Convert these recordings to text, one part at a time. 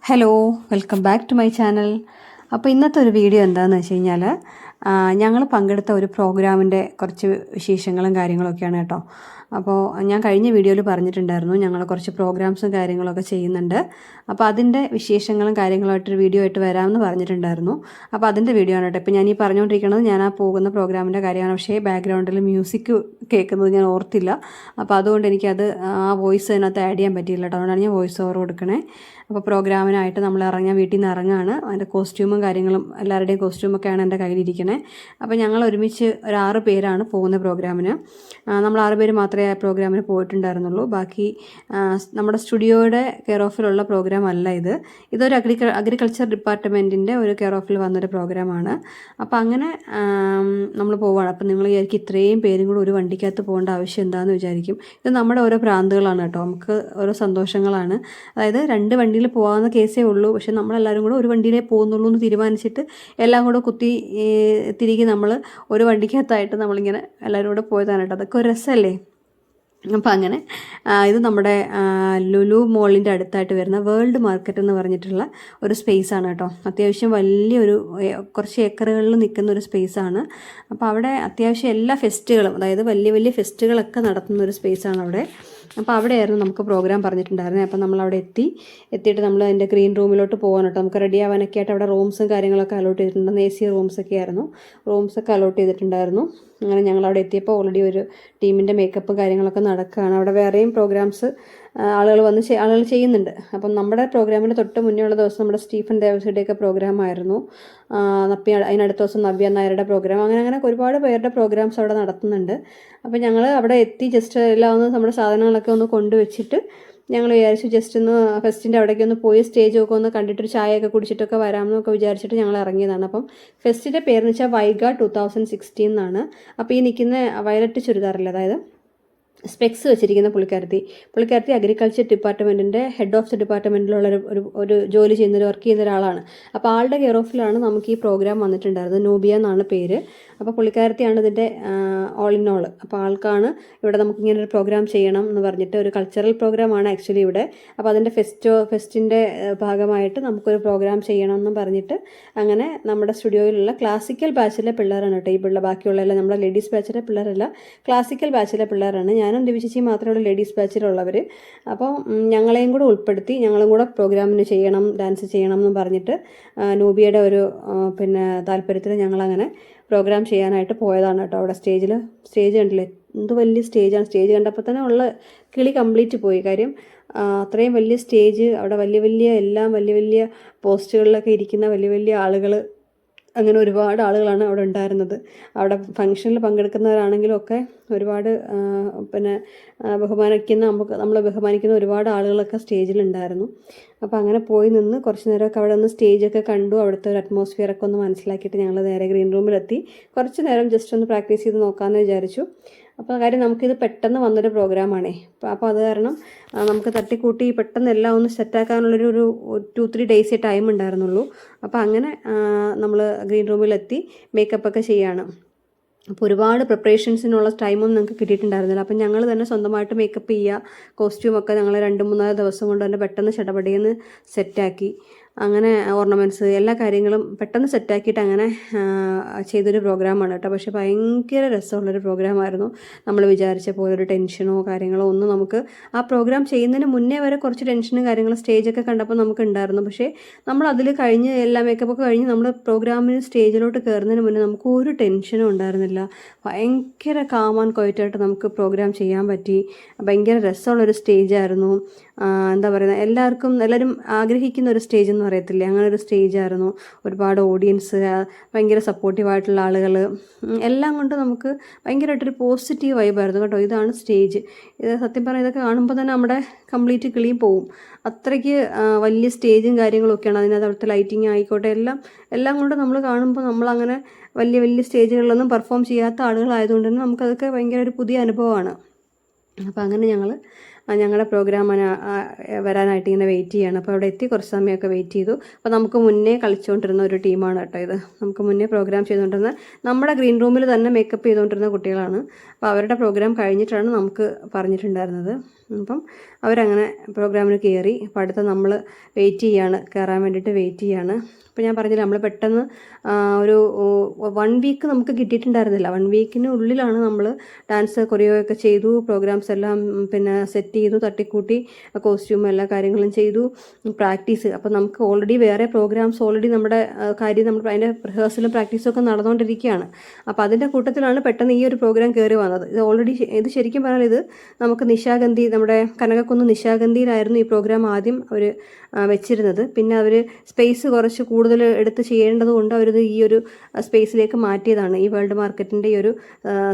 Hello, welcome back to my channel. അപ്പോൾ ഇന്നത്തെ ഒരു വീഡിയോ എന്താണെന്ന് വെച്ച് കഴിഞ്ഞാൽ ഞങ്ങൾ പങ്കെടുത്ത ഒരു പ്രോഗ്രാമിൻ്റെ കുറച്ച് വിശേഷങ്ങളും കാര്യങ്ങളൊക്കെയാണ് കേട്ടോ. അപ്പോൾ ഞാൻ കഴിഞ്ഞ വീഡിയോയിൽ പറഞ്ഞിട്ടുണ്ടായിരുന്നു ഞങ്ങൾ കുറച്ച് പ്രോഗ്രാംസും കാര്യങ്ങളൊക്കെ ചെയ്യുന്നുണ്ട്. അപ്പോൾ അതിൻ്റെ വിശേഷങ്ങളും കാര്യങ്ങളുമായിട്ടൊരു വീഡിയോ ആയിട്ട് വരാമെന്ന് പറഞ്ഞിട്ടുണ്ടായിരുന്നു. അപ്പോൾ അതിൻ്റെ വീഡിയോ ആണ് കേട്ടോ. ഇപ്പോൾ ഞാൻ ഈ പറഞ്ഞുകൊണ്ടിരിക്കുന്നത് ഞാൻ ആ പോകുന്ന പ്രോഗ്രാമിൻ്റെ കാര്യമാണ്. പക്ഷേ ബാക്ക്ഗ്രൗണ്ടിൽ മ്യൂസിക് കേൾക്കുന്നത് ഞാൻ ഓർത്തില്ല. അപ്പോൾ അതുകൊണ്ട് എനിക്കത് ആ വോയിസ് അതിനകത്ത് ആഡ് ചെയ്യാൻ പറ്റിയില്ല കേട്ടോ. അതുകൊണ്ടാണ് ഞാൻ വോയിസ് ഓവർ കൊടുക്കണേ. അപ്പോൾ പ്രോഗ്രാമിനായിട്ട് നമ്മൾ വീട്ടിൽ നിന്ന് ഇറങ്ങുകയാണ്. അതിൻ്റെ കോസ്റ്റ്യൂമും കാര്യങ്ങളും എല്ലാവരുടെയും കോസ്റ്റ്യൂമൊക്കെയാണ് എൻ്റെ കയ്യിലിരിക്കുന്നത്. അപ്പോൾ ഞങ്ങൾ ഒരുമിച്ച് ഒരു 6 പേരാണ് പോകുന്ന പ്രോഗ്രാമിന്. നമ്മൾ 6 പേര് മാത്രമേ ആ പ്രോഗ്രാമിന് പോയിട്ടുണ്ടായിരുന്നുള്ളൂ. ബാക്കി നമ്മുടെ സ്റ്റുഡിയോയുടെ കെയർ ഓഫിലുള്ള പ്രോഗ്രാം അല്ല ഇത്. ഇതൊരു അഗ്രികൾച്ചർ ഡിപ്പാർട്ട്മെൻറ്റിൻ്റെ ഒരു കെയർ ഓഫിൽ വന്നൊരു പ്രോഗ്രാമാണ്. അപ്പോൾ അങ്ങനെ നമ്മൾ പോവുകയാണ്. അപ്പോൾ നിങ്ങൾ വിചാരിക്കും ഇത്രയും പേരും കൂടെ ഒരു വണ്ടിക്കകത്ത് പോകേണ്ട ആവശ്യം എന്താണെന്ന് വിചാരിക്കും. ഇത് നമ്മുടെ ഓരോ ഭ്രാന്തുകളാണ് കേട്ടോ. നമുക്ക് ഓരോ സന്തോഷങ്ങളാണ്. അതായത് 2 വണ്ടിയിൽ പോകാവുന്ന കേസേ ഉള്ളൂ. പക്ഷെ നമ്മളെല്ലാവരും കൂടെ ഒരു വണ്ടിയിലേ പോകുന്നുള്ളൂ എന്ന് തീരുമാനിച്ചിട്ട് എല്ലാം കൂടെ കുത്തി തിരികെ നമ്മൾ ഒരു വണ്ടിക്കകത്തായിട്ട് നമ്മളിങ്ങനെ എല്ലാവരും കൂടെ പോയതാണ് കേട്ടോ. അതൊക്കെ ഒരു രസമല്ലേ. അപ്പോൾ അങ്ങനെ ഇത് നമ്മുടെ ലുലു മോളിൻ്റെ അടുത്തായിട്ട് വരുന്ന വേൾഡ് മാർക്കറ്റ് എന്ന് പറഞ്ഞിട്ടുള്ള ഒരു സ്പേസാണ് കേട്ടോ. അത്യാവശ്യം വലിയൊരു കുറച്ച് ഏക്കറുകളിൽ നിൽക്കുന്ന ഒരു സ്പേസാണ്. അപ്പോൾ അവിടെ അത്യാവശ്യം എല്ലാ ഫെസ്റ്റുകളും, അതായത് വലിയ വലിയ ഫെസ്റ്റുകളൊക്കെ നടത്തുന്ന ഒരു സ്പേസാണ് അവിടെ. അപ്പോൾ അവിടെയായിരുന്നു നമുക്ക് പ്രോഗ്രാം പറഞ്ഞിട്ടുണ്ടായിരുന്നത്. അപ്പോൾ നമ്മളവിടെ എത്തിയിട്ട് നമ്മൾ അതിൻ്റെ ഗ്രീൻ റൂമിലോട്ട് പോകാൻ കേട്ടോ. നമുക്ക് റെഡി ആവാനൊക്കെ ആയിട്ട് അവിടെ റൂംസും കാര്യങ്ങളൊക്കെ അലോട്ട് ചെയ്തിട്ടുണ്ടായിരുന്നു. AC റൂംസൊക്കെ ആയിരുന്നു. റൂംസൊക്കെ അലോട്ട് ചെയ്തിട്ടുണ്ടായിരുന്നു. അങ്ങനെ ഞങ്ങളവിടെ എത്തിയപ്പോൾ ഓൾറെഡി ഒരു ടീമിൻ്റെ മേക്കപ്പ് കാര്യങ്ങളൊക്കെ നടക്കുകയാണ്. അവിടെ വേറെയും പ്രോഗ്രാംസ് ആളുകൾ ചെയ്യുന്നുണ്ട്. അപ്പം നമ്മുടെ പ്രോഗ്രാമിൻ്റെ തൊട്ട് മുന്നേ ഉള്ള ദിവസം നമ്മുടെ സ്റ്റീഫൻ ദേവസിയുടെയൊക്കെ പ്രോഗ്രാമായിരുന്നു. അതിനടുത്ത ദിവസം നവ്യ നായരുടെ പ്രോഗ്രാം, അങ്ങനെ ഒരുപാട് പേരുടെ പ്രോഗ്രാംസ് അവിടെ നടത്തുന്നുണ്ട്. അപ്പോൾ ഞങ്ങൾ അവിടെ എത്തി ജസ്റ്റ് എല്ലാം ഒന്ന് നമ്മുടെ സാധനങ്ങളൊക്കെ ഒന്ന് കൊണ്ടുവച്ചിട്ട് ഞങ്ങൾ വിചാരിച്ചു ജസ്റ്റ് ഒന്ന് ഫെസ്റ്റിൻ്റെ അവിടേക്ക് ഒന്ന് പോയി സ്റ്റേജൊക്കെ ഒന്ന് കണ്ടിട്ടൊരു ചായയൊക്കെ കുടിച്ചിട്ടൊക്കെ വരാമെന്നൊക്കെ വിചാരിച്ചിട്ട് ഞങ്ങൾ ഇറങ്ങിയതാണ്. അപ്പം ഫെസ്റ്റിൻ്റെ പേരെന്ന് വെച്ചാൽ വൈഗ 2016 എന്നാണ്. അപ്പോൾ ഈ നിൽക്കുന്ന വയലറ്റ് ചുരിദാറില്ല, അതായത് സ്പെക്സ് വെച്ചിരിക്കുന്ന പുള്ളിക്കാരത്തി അഗ്രികൾച്ചർ ഡിപ്പാർട്ട്മെൻറ്റിൻ്റെ ഹെഡ് ഓഫ് ദി ഡിപ്പാർട്ട്മെൻറ്റിലുള്ള ഒരു ജോലി വർക്ക് ചെയ്യുന്ന ഒരാളാണ്. അപ്പോൾ ആളുടെ കെയർ ഓഫിലാണ് നമുക്ക് ഈ പ്രോഗ്രാം വന്നിട്ടുണ്ടായിരുന്നത്. നൂബിയ എന്നാണ് പേര്. അപ്പോൾ പുള്ളിക്കാരത്തിയാണ് ഇതിൻ്റെ ഓൾ ഇൻ ഓൾ. അപ്പോൾ ആൾക്കാണ് ഇവിടെ നമുക്കിങ്ങനെ ഒരു പ്രോഗ്രാം ചെയ്യണം എന്ന് പറഞ്ഞിട്ട്, ഒരു കൾച്ചറൽ പ്രോഗ്രാമാണ് ആക്ച്വലി ഇവിടെ. അപ്പോൾ അതിൻ്റെ ഫെസ്റ്റിൻ്റെ ഭാഗമായിട്ട് നമുക്കൊരു പ്രോഗ്രാം ചെയ്യണം എന്ന് പറഞ്ഞിട്ട് അങ്ങനെ നമ്മുടെ സ്റ്റുഡിയോയിലുള്ള ക്ലാസിക്കൽ ബാച്ചിലെ പിള്ളേരാണ് കേട്ടോ. ഈ ബാക്കിയുള്ള എല്ലാം നമ്മുടെ ലേഡീസ് ബാച്ചിലെ പിള്ളേരല്ല, ക്ലാസിക്കൽ ബാച്ചിലെ പിള്ളേരാണ്. ഞാനും ദിവ്യചേച്ചി മാത്രമുള്ള ലേഡീസ് ബാച്ചിലുള്ളവർ. അപ്പോൾ ഞങ്ങളെയും കൂടെ ഉൾപ്പെടുത്തി ഞങ്ങളും കൂടെ പ്രോഗ്രാമിന് ചെയ്യണം, ഡാൻസ് ചെയ്യണം എന്ന് പറഞ്ഞിട്ട് നൂബിയുടെ ഒരു താല്പര്യത്തിൽ ഞങ്ങളങ്ങനെ പ്രോഗ്രാം ചെയ്യാനായിട്ട് പോയതാണ് കേട്ടോ. അവിടെ സ്റ്റേജ് കണ്ടില്ലേ, എന്ത് വലിയ സ്റ്റേജാണ്. സ്റ്റേജ് കണ്ടപ്പോൾ തന്നെ ഉള്ള കിളി കംപ്ലീറ്റ് പോയി. കാര്യം അത്രയും വലിയ സ്റ്റേജ്, അവിടെ വലിയ വലിയ പോസ്റ്റുകളിലൊക്കെ ഇരിക്കുന്ന വലിയ വലിയ ആളുകൾ, അങ്ങനെ ഒരുപാട് ആളുകളാണ് അവിടെ ഉണ്ടായിരുന്നത്. അവിടെ ഫംഗ്ഷനിൽ പങ്കെടുക്കുന്നവരാണെങ്കിലും ഒക്കെ ഒരുപാട് നമ്മളെ ബഹുമാനിക്കുന്ന ഒരുപാട് ആളുകളൊക്കെ സ്റ്റേജിലുണ്ടായിരുന്നു. അപ്പോൾ അങ്ങനെ പോയി നിന്ന് കുറച്ച് നേരമൊക്കെ അവിടെ നിന്ന് സ്റ്റേജൊക്കെ കണ്ടു. അവിടുത്തെ ഒരു അറ്റ്മോസ്ഫിയറൊക്കെ ഒന്ന് മനസ്സിലാക്കിയിട്ട് ഞങ്ങൾ നേരെ ഗ്രീൻ റൂമിലെത്തി. കുറച്ച് നേരം ജസ്റ്റ് ഒന്ന് പ്രാക്ടീസ് ചെയ്ത് നോക്കാമെന്ന് വിചാരിച്ചു. അപ്പോൾ കാര്യം നമുക്കിത് പെട്ടെന്ന് വന്നൊരു പ്രോഗ്രാമാണേ. അപ്പോൾ അത് കാരണം നമുക്ക് തട്ടിക്കൂട്ടി പെട്ടെന്ന് എല്ലാം ഒന്ന് സെറ്റാക്കാനുള്ളൊരു 2-3 ഡേയ്സേ ടൈം ഉണ്ടായിരുന്നുള്ളൂ. അപ്പോൾ അങ്ങനെ നമ്മൾ ഗ്രീൻ റൂമിലെത്തി മേക്കപ്പൊക്കെ ചെയ്യാണ്. അപ്പോൾ ഒരുപാട് പ്രിപ്പറേഷൻസിനുള്ള ടൈമൊന്നും ഞങ്ങൾക്ക് കിട്ടിയിട്ടുണ്ടായിരുന്നില്ല. അപ്പം ഞങ്ങൾ തന്നെ സ്വന്തമായിട്ട് മേക്കപ്പ് ചെയ്യുക, കോസ്റ്റ്യൂമൊക്കെ ഞങ്ങൾ 2-3 ദിവസം കൊണ്ട് തന്നെ പെട്ടെന്ന് ചടപടിയെന്ന് സെറ്റാക്കി. അങ്ങനെ ഓർണമെൻറ്റ്സ് എല്ലാ കാര്യങ്ങളും പെട്ടെന്ന് സെറ്റാക്കിയിട്ട് അങ്ങനെ ചെയ്തൊരു പ്രോഗ്രാമാണ് കേട്ടോ. പക്ഷേ ഭയങ്കര രസമുള്ളൊരു പ്രോഗ്രാമായിരുന്നു. നമ്മൾ വിചാരിച്ച പോലെ ഒരു ടെൻഷനോ കാര്യങ്ങളോ ഒന്നും നമുക്ക് ആ പ്രോഗ്രാം ചെയ്യുന്നതിന് മുന്നേ വരെ കുറച്ച് ടെൻഷനും കാര്യങ്ങളും സ്റ്റേജൊക്കെ കണ്ടപ്പോൾ നമുക്ക് ഉണ്ടായിരുന്നു. പക്ഷേ നമ്മൾ അതിൽ കഴിഞ്ഞ് എല്ലാ മേക്കപ്പൊക്കെ കഴിഞ്ഞ് നമ്മൾ പ്രോഗ്രാമിന് സ്റ്റേജിലോട്ട് കയറുന്നതിന് മുന്നേ നമുക്ക് ഒരു ടെൻഷനും ഉണ്ടായിരുന്നില്ല. ഭയങ്കര കാം ആൻഡ് ക്വയറ്റായിട്ട് നമുക്ക് പ്രോഗ്രാം ചെയ്യാൻ പറ്റി. ഭയങ്കര രസമുള്ളൊരു സ്റ്റേജായിരുന്നു. എന്താ പറയുന്നത്, എല്ലാവരും ആഗ്രഹിക്കുന്ന ഒരു സ്റ്റേജ് എന്ന് പറയത്തില്ലേ, അങ്ങനെ ഒരു സ്റ്റേജായിരുന്നു. ഒരുപാട് ഓഡിയൻസ്, ഭയങ്കര സപ്പോർട്ടീവായിട്ടുള്ള ആളുകൾ, എല്ലാം കൊണ്ട് നമുക്ക് ഭയങ്കരമായിട്ടൊരു പോസിറ്റീവ് വൈബായിരുന്നു കേട്ടോ. ഇതാണ് സ്റ്റേജ്. ഇത് സത്യം പറഞ്ഞാൽ ഇതൊക്കെ കാണുമ്പോൾ തന്നെ നമ്മുടെ കംപ്ലീറ്റ് കിളിയും പോവും. അത്രയ്ക്ക് വലിയ സ്റ്റേജും കാര്യങ്ങളൊക്കെയാണ്. അതിനകത്ത് അവിടുത്തെ ലൈറ്റിങ് ആയിക്കോട്ടെ എല്ലാം കൊണ്ട് നമ്മൾ കാണുമ്പോൾ നമ്മളങ്ങനെ വലിയ സ്റ്റേജുകളിലൊന്നും പെർഫോം ചെയ്യാത്ത ആളുകളായതുകൊണ്ട് തന്നെ നമുക്കതൊക്കെ ഭയങ്കര ഒരു പുതിയ അനുഭവമാണ്. അപ്പോൾ അങ്ങനെ ഞങ്ങളുടെ പ്രോഗ്രാം വരാനായിട്ട് ഇങ്ങനെ വെയിറ്റ് ചെയ്യാണ്. അപ്പോൾ അവിടെ എത്തി കുറച്ച് സമയമൊക്കെ വെയിറ്റ് ചെയ്തു. അപ്പോൾ നമുക്ക് മുന്നേ കളിച്ചുകൊണ്ടിരുന്ന ഒരു ടീമാണ് കേട്ടോ ഇത്. നമുക്ക് മുന്നേ പ്രോഗ്രാം ചെയ്തുകൊണ്ടിരുന്ന നമ്മുടെ ഗ്രീൻ റൂമിൽ തന്നെ മേക്കപ്പ് ചെയ്തുകൊണ്ടിരുന്ന കുട്ടികളാണ്. അപ്പോൾ അവരുടെ പ്രോഗ്രാം കഴിഞ്ഞിട്ടാണ് നമുക്ക് പറഞ്ഞിട്ടുണ്ടായിരുന്നത്. അപ്പം അവരങ്ങനെ പ്രോഗ്രാമിന് കയറി. അപ്പോൾ അടുത്ത നമ്മൾ വെയിറ്റ് ചെയ്യാണ്, കയറാൻ വേണ്ടിയിട്ട് വെയിറ്റ് ചെയ്യാണ്. അപ്പോൾ ഞാൻ പറഞ്ഞില്ല, നമ്മൾ പെട്ടെന്ന് ഒരു 1 വീക്ക് നമുക്ക് കിട്ടിയിട്ടുണ്ടായിരുന്നില്ല. 1 വീക്കിനുള്ളിലാണ് നമ്മൾ ഡാൻസ് കൊറിയോ ഒക്കെ ചെയ്തു, പ്രോഗ്രാംസ് എല്ലാം പിന്നെ സെറ്റ് ചെയ്തു, തട്ടിക്കൂട്ടി കോസ്റ്റ്യൂം എല്ലാ കാര്യങ്ങളും ചെയ്തു, പ്രാക്ടീസ്. അപ്പോൾ നമുക്ക് ഓൾറെഡി വേറെ പ്രോഗ്രാംസ് ഓൾറെഡി നമ്മുടെ നമ്മൾ അതിൻ്റെ റിഹേഴ്സലും പ്രാക്ടീസും ഒക്കെ നടന്നുകൊണ്ടിരിക്കുകയാണ്. അപ്പോൾ അതിൻ്റെ കൂട്ടത്തിലാണ് പെട്ടെന്ന് ഈ ഒരു പ്രോഗ്രാം കയറി വന്നത്. ഇത് ശരിക്കും പറഞ്ഞാൽ ഇത് നമുക്ക് നിശാഗന്ധി, നമ്മുടെ കനകക്കുന്ന് നിശാഗന്ധിയിലായിരുന്നു ഈ പ്രോഗ്രാം ആദ്യം അവർ വെച്ചിരുന്നത്. പിന്നെ അവർ സ്പേസ് കുറച്ച് കൂടുതൽ എടുത്ത് ചെയ്യേണ്ടതുകൊണ്ട് അവരിത് ഈ ഒരു സ്പേസിലേക്ക് മാറ്റിയതാണ്, ഈ വേൾഡ് മാർക്കറ്റിൻ്റെ ഈ ഒരു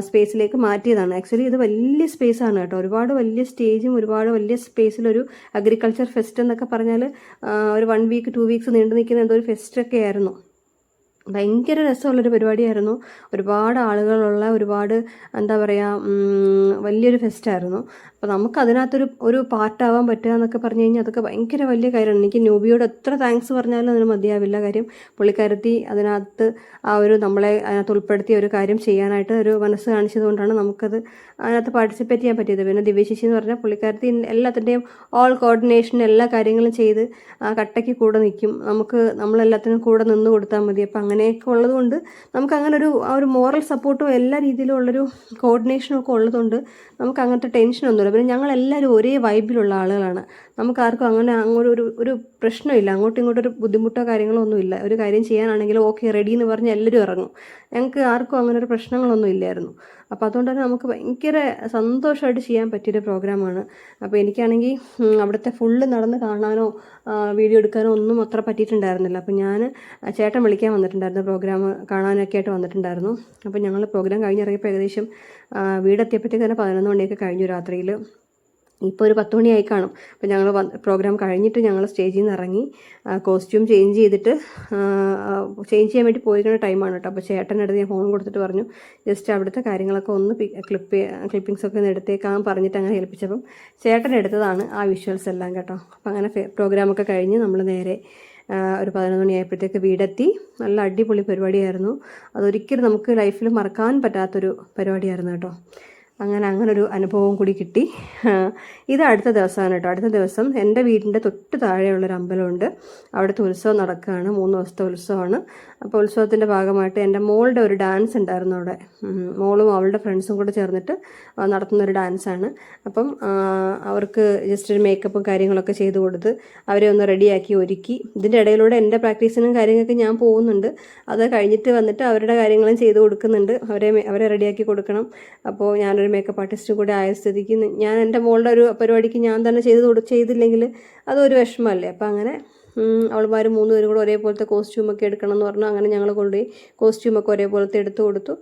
സ്പേസിലേക്ക് മാറ്റിയതാണ്. ആക്ച്വലി ഇത് വലിയ സ്പേസാണ് കേട്ടോ, ഒരുപാട് വലിയ സ്റ്റേജും ഒരുപാട് വലിയ സ്പേസിലൊരു അഗ്രികൾച്ചർ ഫെസ്റ്റ് എന്നൊക്കെ പറഞ്ഞാൽ ഒരു 1 വീക്ക് 2 വീക്സ് നീണ്ടു നിൽക്കുന്ന എന്തോ ഒരു ഫെസ്റ്റൊക്കെ ആയിരുന്നു. ഭയങ്കര രസമുള്ളൊരു പരിപാടിയായിരുന്നു. ഒരുപാട് ആളുകളുള്ള, ഒരുപാട് എന്താ പറയുക, വലിയൊരു ഫെസ്റ്റായിരുന്നു. അപ്പോൾ നമുക്ക് അതിനകത്തൊരു പാർട്ടാവാൻ പറ്റുക എന്നൊക്കെ പറഞ്ഞു കഴിഞ്ഞാൽ അതൊക്കെ ഭയങ്കര വലിയ കാര്യമാണ്. എനിക്ക് ന്യൂബിയോട് എത്ര താങ്ക്സ് പറഞ്ഞാലും അതിന് മതിയാവില്ല. കാര്യം പുള്ളിക്കാരത്തി അതിനകത്ത് നമ്മളെ അതിനകത്ത് ഉൾപ്പെടുത്തിയ ഒരു കാര്യം ചെയ്യാനായിട്ട് ഒരു മനസ്സ് കാണിച്ചതുകൊണ്ടാണ് നമുക്കത് അതിനകത്ത് പാർട്ടിസിപ്പേറ്റ് ചെയ്യാൻ പറ്റിയത്. പിന്നെ ദിവ്യശേഷി എന്ന് പറഞ്ഞാൽ പുള്ളിക്കാരത്തി എല്ലാത്തിൻ്റെയും ഓൾ കോർഡിനേഷൻ എല്ലാ കാര്യങ്ങളും ചെയ്ത് കട്ടയ്ക്ക് കൂടെ നിൽക്കും. നമ്മളെല്ലാത്തിനും കൂടെ നിന്ന് കൊടുത്താൽ മതി. അപ്പം അങ്ങനെയൊക്കെ ഉള്ളതുകൊണ്ട് നമുക്ക് അങ്ങനെ ഒരു മോറൽ സപ്പോർട്ടും എല്ലാ രീതിയിലും ഉള്ളൊരു കോർഡിനേഷനും ഒക്കെ ഉള്ളതുകൊണ്ട് നമുക്ക് അങ്ങനത്തെ ടെൻഷനൊന്നുമില്ല. പിന്നെ ഞങ്ങളെല്ലാവരും ഒരേ വൈബിലുള്ള ആളുകളാണ്. നമുക്കാർക്കും അങ്ങനെ ഒരു പ്രശ്നമില്ല, അങ്ങോട്ടും ഇങ്ങോട്ടൊരു ബുദ്ധിമുട്ടോ കാര്യങ്ങളോ ഒന്നുമില്ല. ഒരു കാര്യം ചെയ്യാനാണെങ്കിലും ഓക്കെ റെഡി എന്ന് പറഞ്ഞ് എല്ലാവരും ഇറങ്ങും. ഞങ്ങൾക്ക് ആർക്കും അങ്ങനെ ഒരു പ്രശ്നങ്ങളൊന്നും ഇല്ലായിരുന്നു. അപ്പോൾ അതുകൊണ്ട് തന്നെ നമുക്ക് ഭയങ്കര സന്തോഷമായിട്ട് ചെയ്യാൻ പറ്റിയൊരു പ്രോഗ്രാമാണ്. അപ്പോൾ എനിക്കാണെങ്കിൽ അവിടുത്തെ ഫുള്ള് നടന്ന് കാണാനോ വീഡിയോ എടുക്കാനോ ഒന്നും അത്ര പറ്റിയിട്ടുണ്ടായിരുന്നില്ല. അപ്പോൾ ഞാൻ ചേട്ടൻ വിളിക്കാൻ വന്നിട്ടുണ്ടായിരുന്നു, പ്രോഗ്രാം കാണാനൊക്കെ ആയിട്ട് വന്നിട്ടുണ്ടായിരുന്നു. അപ്പോൾ ഞങ്ങൾ പ്രോഗ്രാം കഴിഞ്ഞിറങ്ങിയപ്പോൾ ഏകദേശം വീടെത്തിയപ്പോഴത്തേക്ക് തന്നെ 11 മണിയൊക്കെ കഴിഞ്ഞു രാത്രിയിൽ. ഇപ്പോൾ ഒരു 10 മണിയായി കാണും. അപ്പോൾ ഞങ്ങൾ പ്രോഗ്രാം കഴിഞ്ഞിട്ട് ഞങ്ങൾ സ്റ്റേജിൽ നിന്ന് ഇറങ്ങി കോസ്റ്റ്യൂം ചേഞ്ച് ചെയ്യാൻ വേണ്ടി പോയിരിക്കുന്ന ടൈമാണ് കേട്ടോ. അപ്പോൾ ചേട്ടനടുത്ത് ഞാൻ ഫോൺ കൊടുത്തിട്ട് പറഞ്ഞു ജസ്റ്റ് അവിടുത്തെ കാര്യങ്ങളൊക്കെ ഒന്ന് ക്ലിപ്പിങ്സ് ഒക്കെ ഒന്ന് എടുത്തേക്കാൻ പറഞ്ഞിട്ട് അങ്ങനെ ഏൽപ്പിച്ചപ്പം ചേട്ടൻ എടുത്തതാണ് ആ വിഷ്വൽസ് എല്ലാം കേട്ടോ. അപ്പോൾ അങ്ങനെ പ്രോഗ്രാമൊക്കെ കഴിഞ്ഞ് നമ്മൾ നേരെ ഒരു 11 മണിയായപ്പോഴത്തേക്ക് വീടെത്തി. നല്ല അടിപൊളി പരിപാടിയായിരുന്നു. അതൊരിക്കലും നമുക്ക് ലൈഫിൽ മറക്കാൻ പറ്റാത്തൊരു പരിപാടിയായിരുന്നു കേട്ടോ. അങ്ങനൊരു അനുഭവം കൂടി കിട്ടി. ഇത് അടുത്ത ദിവസമാണ് കേട്ടോ. അടുത്ത ദിവസം എൻ്റെ വീടിൻ്റെ തൊട്ട് താഴെയുള്ളൊരു അമ്പലമുണ്ട്, അവിടുത്തെ ഉത്സവം നടക്കുകയാണ്. 3 ദിവസത്തെ ഉത്സവമാണ്. അപ്പോൾ ഉത്സവത്തിൻ്റെ ഭാഗമായിട്ട് എൻ്റെ മോളുടെ ഒരു ഡാൻസ് ഉണ്ടായിരുന്നു അവിടെ. മോളും അവളുടെ ഫ്രണ്ട്സും കൂടെ ചേർന്നിട്ട് നടത്തുന്നൊരു ഡാൻസാണ്. അപ്പം അവർക്ക് ജസ്റ്റ് ഒരു മേക്കപ്പും കാര്യങ്ങളൊക്കെ ചെയ്ത് കൊടുത്ത് അവരെ ഒന്ന് റെഡിയാക്കി ഒരുക്കി. ഇതിൻ്റെ ഇടയിലൂടെ എൻ്റെ പ്രാക്ടീസിനും കാര്യങ്ങളൊക്കെ ഞാൻ പോകുന്നുണ്ട്. അത് കഴിഞ്ഞിട്ട് വന്നിട്ട് അവരുടെ കാര്യങ്ങളും ചെയ്ത് കൊടുക്കുന്നുണ്ട്. അവരെ റെഡിയാക്കി കൊടുക്കണം. അപ്പോൾ ഞാനൊരു മേക്കപ്പ് ആർട്ടിസ്റ്റ് കൂടെ ആയ സ്ഥിതിക്ക് ഞാൻ എൻ്റെ മോളുടെ ഒരു പരിപാടിക്ക് ഞാൻ തന്നെ ചെയ്തില്ലെങ്കിൽ അതൊരു വിഷമമല്ലേ. അപ്പോൾ അങ്ങനെ അവൾമാർ 3 പേരും കൂടെ ഒരേപോലത്തെ കോസ്റ്റ്യൂമൊക്കെ എടുക്കണം എന്ന് പറഞ്ഞു. അങ്ങനെ ഞങ്ങൾ കൊണ്ടുപോയി കോസ്റ്റ്യൂമൊക്കെ ഒരേപോലത്തെ എടുത്തു കൊടുത്തു.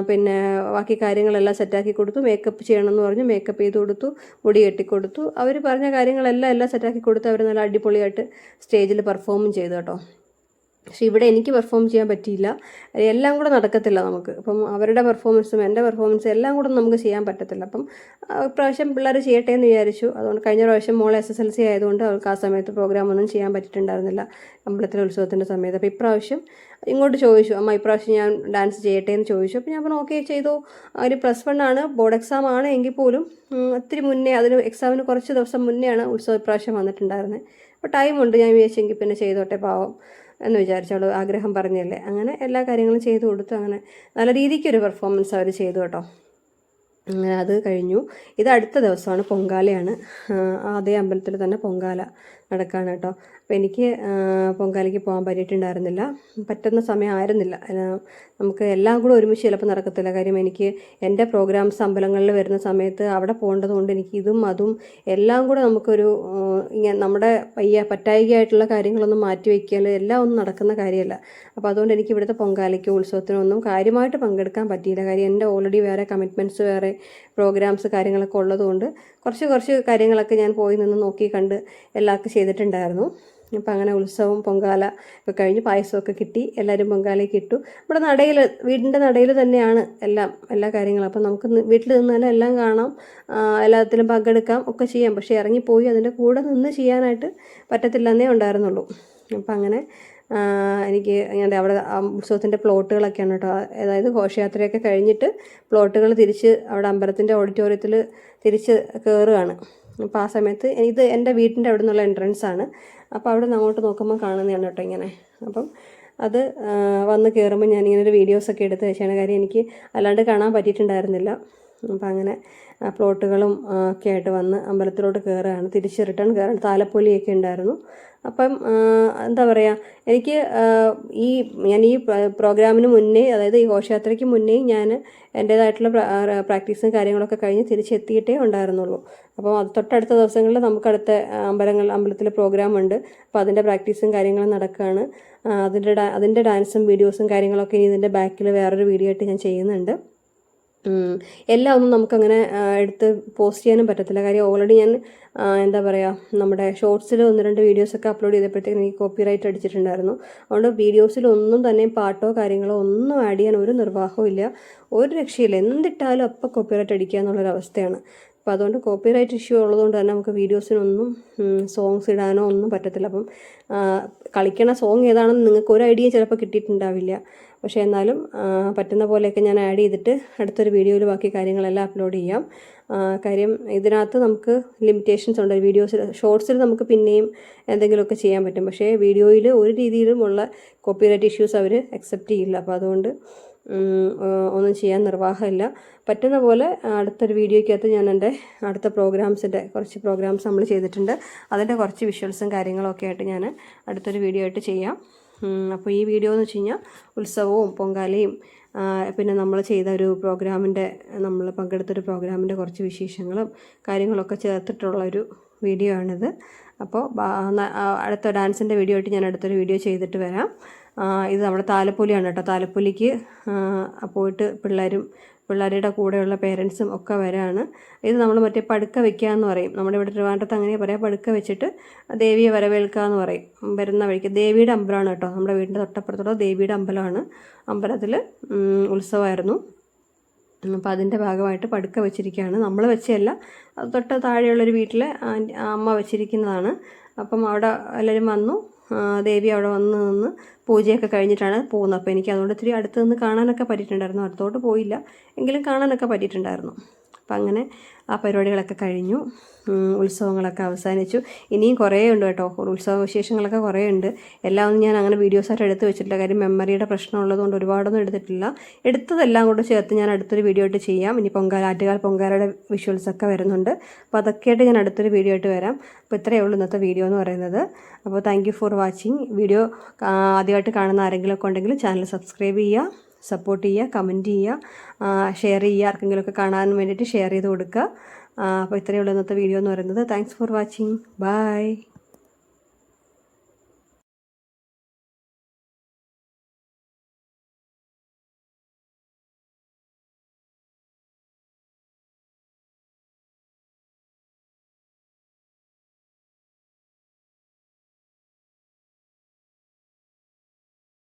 പിന്നെ ബാക്കി കാര്യങ്ങളെല്ലാം സെറ്റാക്കി കൊടുത്തു. മേക്കപ്പ് ചെയ്യണമെന്ന് പറഞ്ഞു, മേക്കപ്പ് ചെയ്ത് കൊടുത്തു, മുടി കെട്ടിക്കൊടുത്തു. അവർ പറഞ്ഞ കാര്യങ്ങളെല്ലാം സെറ്റാക്കി കൊടുത്ത് അവർ നല്ല അടിപൊളിയായിട്ട് സ്റ്റേജിൽ പെർഫോമും ചെയ്തു കേട്ടോ. പക്ഷെ ഇവിടെ എനിക്ക് പെർഫോം ചെയ്യാൻ പറ്റിയില്ല, എല്ലാം കൂടെ നടക്കത്തില്ല നമുക്ക്. അപ്പം അവരുടെ പെർഫോമൻസും എൻ്റെ പെർഫോമൻസും എല്ലാം കൂടെ നമുക്ക് ചെയ്യാൻ പറ്റത്തില്ല. അപ്പം ഇപ്രാവശ്യം പിള്ളേർ ചെയ്യട്ടെ എന്ന് വിചാരിച്ചു. അതുകൊണ്ട് കഴിഞ്ഞ പ്രാവശ്യം മോൾ SSLC ആയതുകൊണ്ട് അവൾക്ക് ആ സമയത്ത് പ്രോഗ്രാമൊന്നും ചെയ്യാൻ പറ്റിയിട്ടുണ്ടായിരുന്നില്ല അമ്പലത്തിലെ ഉത്സവത്തിൻ്റെ സമയത്ത്. അപ്പോൾ ഇപ്രാവശ്യം ഇങ്ങോട്ട് ചോദിച്ചു, അമ്മ ഇപ്രാവശ്യം ഞാൻ ഡാൻസ് ചെയ്യട്ടെ എന്ന് ചോദിച്ചു. അപ്പോൾ ഞാൻ പറഞ്ഞു ഓക്കെ ചെയ്തോ. ഒരു +1 ആണ്, ബോർഡ് എക്സാം ആണ് എങ്കിൽ പോലും ഒത്തിരി മുന്നേ, എക്സാമിന് കുറച്ച് ദിവസം മുന്നെയാണ് ഉത്സവം ഇപ്രാവശ്യം വന്നിട്ടുണ്ടായിരുന്നത്. അപ്പോൾ ടൈമുണ്ട്, ഞാൻ വിചാരിച്ചെങ്കിൽ പിന്നെ ചെയ്തോട്ടെ പാവം എന്ന് വിചാരിച്ചവൾ ആഗ്രഹം പറഞ്ഞല്ലേ. അങ്ങനെ എല്ലാ കാര്യങ്ങളും ചെയ്തു കൊടുത്തു. അങ്ങനെ നല്ല രീതിക്കൊരു പെർഫോമൻസ് അവർ ചെയ്തു കേട്ടോ. അങ്ങനെ അത് കഴിഞ്ഞു. ഇത് അടുത്ത ദിവസമാണ്, പൊങ്കാലയാണ്. അതേ അമ്പലത്തിൽ തന്നെ പൊങ്കാല നടക്കുകയാണ് കേട്ടോ. അപ്പോൾ എനിക്ക് പൊങ്കാലയ്ക്ക് പോകാൻ പറ്റിയിട്ടുണ്ടായിരുന്നില്ല, പറ്റുന്ന സമയമായിരുന്നില്ല. നമുക്ക് എല്ലാം കൂടെ ഒരുമിച്ച് ചിലപ്പോൾ നടക്കത്തില്ല. കാര്യം എനിക്ക് എൻ്റെ പ്രോഗ്രാംസ് അമ്പലങ്ങളിൽ വരുന്ന സമയത്ത് അവിടെ പോകേണ്ടതുകൊണ്ട് എനിക്ക് ഇതും അതും എല്ലാം കൂടെ നമുക്കൊരു നമ്മുടെ പറ്റായികയായിട്ടുള്ള കാര്യങ്ങളൊന്നും മാറ്റി വയ്ക്കാൻ എല്ലാം ഒന്നും നടക്കുന്ന കാര്യമല്ല. അപ്പോൾ അതുകൊണ്ട് എനിക്ക് ഇവിടുത്തെ പൊങ്കാലയ്ക്കോ ഉത്സവത്തിനൊന്നും കാര്യമായിട്ട് പങ്കെടുക്കാൻ പറ്റിയില്ല. കാര്യം എൻ്റെ ഓൾറെഡി വേറെ കമ്മിറ്റ്മെൻറ്റ്സ്, വേറെ പ്രോഗ്രാംസ് കാര്യങ്ങളൊക്കെ ഉള്ളതുകൊണ്ട് കുറച്ച് കാര്യങ്ങളൊക്കെ ഞാൻ പോയി നിന്ന് നോക്കി കണ്ട് എല്ലാവർക്കും ചെയ്തിട്ടുണ്ടായിരുന്നു. അപ്പോൾ അങ്ങനെ ഉത്സവം പൊങ്കാല ഒക്കെ കഴിഞ്ഞ് പായസമൊക്കെ കിട്ടി, എല്ലാവരും പൊങ്കാലയ്ക്ക് ഇട്ടു. ഇവിടെ വീടിൻ്റെ നടയിൽ തന്നെയാണ് എല്ലാ കാര്യങ്ങളും. അപ്പോൾ നമുക്ക് വീട്ടിൽ നിന്ന് തന്നെ എല്ലാം കാണാം, എല്ലാത്തിലും പങ്കെടുക്കാം ഒക്കെ ചെയ്യാം. പക്ഷേ ഇറങ്ങിപ്പോയി അതിൻ്റെ കൂടെ നിന്ന് ചെയ്യാനായിട്ട് പറ്റത്തില്ലെന്നേ ഉണ്ടായിരുന്നുള്ളൂ. അപ്പം അങ്ങനെ എനിക്ക് ഞാൻ അവിടെ ഉത്സവത്തിൻ്റെ പ്ലോട്ടുകളൊക്കെയാണ് കേട്ടോ. അതായത് ഘോഷയാത്രയൊക്കെ കഴിഞ്ഞിട്ട് പ്ലോട്ടുകൾ തിരിച്ച് അവിടെ അമ്പലത്തിൻ്റെ ഓഡിറ്റോറിയത്തിൽ തിരിച്ച് കയറുകയാണ്. അപ്പോൾ ആ സമയത്ത് ഇത് എൻ്റെ വീട്ടിൻ്റെ അവിടെ നിന്നുള്ള എൻട്രൻസ് ആണ്. അപ്പോൾ അവിടെ നിന്ന് അങ്ങോട്ട് നോക്കുമ്പോൾ കാണുന്നതാണ് കേട്ടോ ഇങ്ങനെ. അപ്പം അത് വന്ന് കയറുമ്പോൾ ഞാനിങ്ങനെ ഒരു വീഡിയോസൊക്കെ എടുത്ത് വെച്ചാണ്. കാര്യം എനിക്ക് അല്ലാണ്ട് കാണാൻ പറ്റിയിട്ടുണ്ടായിരുന്നില്ല. അപ്പം അങ്ങനെ പ്ലോട്ടുകളും ഒക്കെ ആയിട്ട് വന്ന് അമ്പലത്തിലോട്ട് കയറുകയാണ്. തിരിച്ച് റിട്ടേൺ കയറാണ്. താലപ്പൊലിയൊക്കെ ഉണ്ടായിരുന്നു. അപ്പം എന്താ പറയുക, എനിക്ക് ഞാൻ ഈ പ്രോഗ്രാമിന് മുന്നേ, അതായത് ഈ ഘോഷയാത്രയ്ക്ക് മുന്നേ ഞാൻ എൻ്റേതായിട്ടുള്ള പ്രാക്ടീസും കാര്യങ്ങളൊക്കെ കഴിഞ്ഞ് തിരിച്ചെത്തിയിട്ടേ ഉണ്ടായിരുന്നുള്ളൂ. അപ്പോൾ അത് തൊട്ടടുത്ത ദിവസങ്ങളിൽ നമുക്ക് അടുത്ത അമ്പലത്തിൽ പ്രോഗ്രാം ഉണ്ട്. അപ്പോൾ അതിൻ്റെ പ്രാക്ടീസും കാര്യങ്ങളും നടക്കുകയാണ്. അതിൻ്റെ ഡാൻസും വീഡിയോസും കാര്യങ്ങളൊക്കെ ഇനി ഇതിൻ്റെ ബാക്കിൽ വേറൊരു വീഡിയോ ആയിട്ട് ഞാൻ ചെയ്യുന്നുണ്ട്. എല്ലാം ഒന്നും നമുക്കങ്ങനെ എടുത്ത് പോസ്റ്റ് ചെയ്യാനും പറ്റത്തില്ല. കാര്യം ഓൾറെഡി ഞാൻ എന്താ പറയുക, നമ്മുടെ ഷോർട്സിൽ 1-2 വീഡിയോസൊക്കെ അപ്ലോഡ് ചെയ്തപ്പോഴത്തേക്കും എനിക്ക് കോപ്പിറൈറ്റ് അടിച്ചിട്ടുണ്ടായിരുന്നു. അതുകൊണ്ട് വീഡിയോസിലൊന്നും തന്നെ പാട്ടോ കാര്യങ്ങളോ ഒന്നും ആഡ് ചെയ്യാൻ ഒരു നിർവാഹവും ഇല്ല, ഒരു രക്ഷയില്ല. എന്തിട്ടാലും അപ്പം കോപ്പിറൈറ്റ് അടിക്കുക എന്നുള്ളൊരവസ്ഥയാണ്. അപ്പോൾ അതുകൊണ്ട് കോപ്പിറൈറ്റ് ഇഷ്യൂ ഉള്ളതുകൊണ്ട് തന്നെ നമുക്ക് വീഡിയോസിനൊന്നും സോങ്സ് ഇടാനോ ഒന്നും പറ്റത്തില്ല. അപ്പം കളിക്കണ സോങ് ഏതാണെന്ന് നിങ്ങൾക്ക് ഒരു ഐഡിയ ചിലപ്പോൾ കിട്ടിയിട്ടുണ്ടാവില്ല. പക്ഷേ എന്നാലും പറ്റുന്ന പോലെയൊക്കെ ഞാൻ ആഡ് ചെയ്തിട്ട് അടുത്തൊരു വീഡിയോയിൽ ബാക്കി കാര്യങ്ങളെല്ലാം അപ്ലോഡ് ചെയ്യാം. കാര്യം ഇതിനകത്ത് നമുക്ക് ലിമിറ്റേഷൻസ് ഉണ്ട്. ഷോർട്സിൽ നമുക്ക് പിന്നെയും എന്തെങ്കിലുമൊക്കെ ചെയ്യാൻ പറ്റും. പക്ഷേ വീഡിയോയിൽ ഒരു രീതിയിലുമുള്ള കോപ്പിറൈറ്റ് ഇഷ്യൂസ് അവർ അക്സെപ്റ്റ് ചെയ്യില്ല. അപ്പോൾ അതുകൊണ്ട് ഒന്നും ചെയ്യാൻ നിർവാഹമില്ല. പറ്റുന്ന പോലെ അടുത്തൊരു വീഡിയോയ്ക്കകത്ത് ഞാൻ എൻ്റെ അടുത്ത കുറച്ച് പ്രോഗ്രാംസ് നമ്മൾ ചെയ്തിട്ടുണ്ട്. അതിൻ്റെ കുറച്ച് വിഷ്വൽസും കാര്യങ്ങളൊക്കെ ആയിട്ട് ഞാൻ അടുത്തൊരു വീഡിയോ ആയിട്ട് ചെയ്യാം. അപ്പോൾ ഈ വീഡിയോ എന്ന് വെച്ച് കഴിഞ്ഞാൽ ഉത്സവവും പൊങ്കാലയും പിന്നെ നമ്മൾ ചെയ്ത ഒരു നമ്മൾ പങ്കെടുത്തൊരു പ്രോഗ്രാമിൻ്റെ കുറച്ച് വിശേഷങ്ങളും കാര്യങ്ങളൊക്കെ ചേർത്തിട്ടുള്ളൊരു വീഡിയോ ആണിത്. അപ്പോൾ അടുത്ത ഡാൻസിൻ്റെ വീഡിയോ ആയിട്ട് ഞാൻ അടുത്തൊരു വീഡിയോ ചെയ്തിട്ട് വരാം. ഇത് നമ്മുടെ താലപ്പൊലിയാണ് കേട്ടോ. താലപ്പൊലിക്ക് പോയിട്ട് പിള്ളേരുടെ കൂടെയുള്ള പേരൻസും ഒക്കെ വരാണ്. ഇത് നമ്മൾ മറ്റേ പടുക്ക വയ്ക്കുക എന്ന് പറയും. നമ്മുടെ ഇവിടെ ട്രിവാൻഡ്രത്ത് അങ്ങനെ പറയാം, പടുക്ക വെച്ചിട്ട് ദേവിയെ വരവേൽക്കുക എന്ന് പറയും. വരുന്ന വഴിക്ക് ദേവിയുടെ അമ്പലമാണ് കേട്ടോ. നമ്മുടെ വീടിൻ്റെ തൊട്ടപ്പുറത്തുള്ള ദേവിയുടെ അമ്പലമാണ്. അമ്പലത്തിൽ ഉത്സവമായിരുന്നു. അപ്പോൾ അതിൻ്റെ ഭാഗമായിട്ട് പടുക്ക വെച്ചിരിക്കുകയാണ്. നമ്മൾ വെച്ചതല്ല, അത് തൊട്ട് താഴെയുള്ളൊരു വീട്ടിലെ അമ്മ വെച്ചിരിക്കുന്നതാണ്. അപ്പം അവിടെ എല്ലാവരും വന്നു. ദേവി അവിടെ വന്ന് നിന്ന് പൂജയൊക്കെ കഴിഞ്ഞിട്ടാണ് പോകുന്നത്. അപ്പോൾ എനിക്ക് അതുകൊണ്ട് ഇത്തിരി അടുത്ത് നിന്ന് കാണാനൊക്കെ പറ്റിയിട്ടുണ്ടായിരുന്നു. അടുത്തോട്ട് പോയില്ല, എങ്കിലും കാണാനൊക്കെ പറ്റിയിട്ടുണ്ടായിരുന്നു. അപ്പം അങ്ങനെ ആ പരിപാടികളൊക്കെ കഴിഞ്ഞു. ഉത്സവങ്ങളൊക്കെ അവസാനിച്ചു. ഇനിയും കുറേ ഉണ്ട് കേട്ടോ. ഉത്സവ വിശേഷങ്ങളൊക്കെ കുറേ ഉണ്ട്. എല്ലാം ഒന്നും ഞാൻ അങ്ങനെ വീഡിയോസായിട്ട് എടുത്ത് വെച്ചിട്ടില്ല. കാര്യം മെമ്മറിയുടെ പ്രശ്നമുള്ളതുകൊണ്ട് ഒരുപാടൊന്നും എടുത്തിട്ടില്ല. എടുത്തതെല്ലാം കൂടെ ചേർത്ത് ഞാൻ അടുത്തൊരു വീഡിയോ ആയിട്ട് ചെയ്യാം. ഇനി ആറ്റുകാൽ പൊങ്കാലയുടെ വിഷ്വൽസൊക്കെ വരുന്നുണ്ട്. അപ്പോൾ അതൊക്കെയായിട്ട് ഞാൻ അടുത്തൊരു വീഡിയോ ആയിട്ട് വരാം. അപ്പോൾ ഇത്രയേ ഉള്ളൂ ഇന്നത്തെ വീഡിയോ എന്ന് പറയുന്നത്. അപ്പോൾ thank you for watching. Video ആദ്യമായിട്ട് കാണുന്ന ആരെങ്കിലുമൊക്കെ ഉണ്ടെങ്കിൽ ചാനൽ സബ്സ്ക്രൈബ് ചെയ്യുക, സപ്പോർട്ട് ചെയ്യുക, കമൻറ്റ് ചെയ്യുക, ഷെയർ ചെയ്യുക. ആർക്കെങ്കിലുമൊക്കെ കാണാൻ വേണ്ടിയിട്ട് ഷെയർ ചെയ്ത് കൊടുക്കുക. അപ്പോൾ ഇത്രയേ ഉള്ളൂ ഇന്നത്തെ വീഡിയോ എന്ന് പറയുന്നത്. Thanks for watching. ബൈ.